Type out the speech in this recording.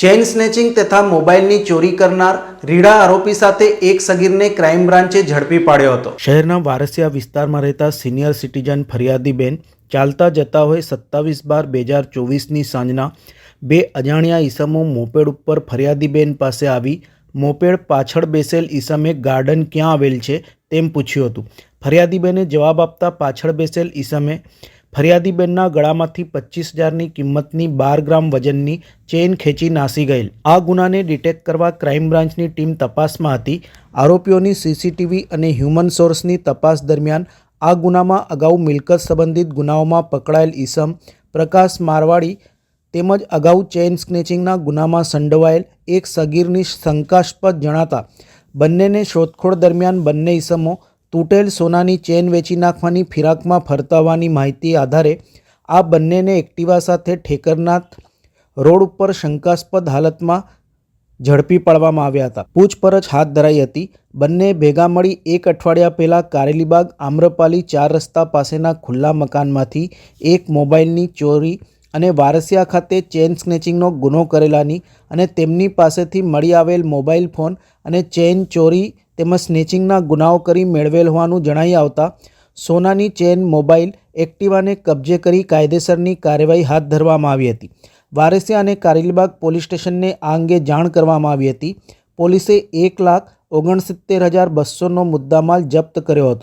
Chain snatching તથા મોબાઈલની ચોરી કરનાર રીઢા આરોપી સાથે એક સગીરને ક્રાઇમ બ્રાન્ચે ઝડપી પાડ્યો હતો। શહેરના વારસિયા વિસ્તારમાં રહેતા સિનિયર સિટીઝન ફરિયાદીબેન ચાલતા જતા હોય 27/12/2024ની સાંજના બે અજાણ્યા ઈસમો મોપેડ ઉપર ફરિયાદીબેન પાસે આવી મોપેડ પાછળ બેસેલ ઈસમે ગાર્ડન ક્યાં આવેલ છે તેમ પૂછ્યું હતું। ફરિયાદીબેને જવાબ આપતા પાછળ બેસેલ ઈસમે ફરિયાદીબેનના ગળામાંથી 25,000ની કિંમતની 12 ગ્રામ વજનની ચેઇન ખેંચી નાસી ગયેલ। આ ગુનાને ડિટેક્ટ કરવા ક્રાઇમ બ્રાન્ચની ટીમ તપાસમાં હતી। આરોપીઓની સીસીટીવી અને હ્યુમન સોર્સની તપાસ દરમિયાન આ ગુનામાં અગાઉ મિલકત સંબંધિત ગુનાઓમાં પકડાયેલ ઈસમ પ્રકાશ મારવાડી તેમજ અગાઉ ચેઇન સ્નેચિંગના ગુનામાં સંડોવાયેલ એક સગીરની શંકાસ્પદ જણાતા બંનેને શોધખોળ દરમિયાન બંને ઈસમો તૂટેલ સોનાની ચેન વેચી નાખવાની ફિરાકમાં ફરતા હોવાની માહિતી આધારે આ બંનેને એક્ટિવા સાથે ઠેકરનાથ રોડ ઉપર શંકાસ્પદ હાલતમાં ઝડપી પાડવામાં આવ્યા હતા। પૂછપરછ હાથ ધરાઈ હતી। બંને ભેગા મળી એક અઠવાડિયા પહેલાં કારેલીબાગ આમ્રપાલી 4 રસ્તા પાસેના ખુલ્લા મકાનમાંથી એક મોબાઈલની ચોરી અને વારસિયા ખાતે ચેઇન સ્નેચિંગનો ગુનો કરેલાની અને તેમની પાસેથી મળી આવેલ મોબાઈલ ફોન અને ચેઇન ચોરી તેમજ સ્નેચિંગના ગુનાઓ કરી મેળવેલ હોવાનું જણાઈ આવતા સોનાની ચેન મોબાઈલ એક્ટિવાને કબજે કરી કાયદેસરની કાર્યવાહી હાથ ધરવામાં આવી હતી। વારસિયા અને કારેલીબાગ પોલીસ સ્ટેશનને આ અંગે જાણ કરવામાં આવી હતી। પોલીસે 1,69,200નો મુદ્દામાલ જપ્ત કર્યો હતો।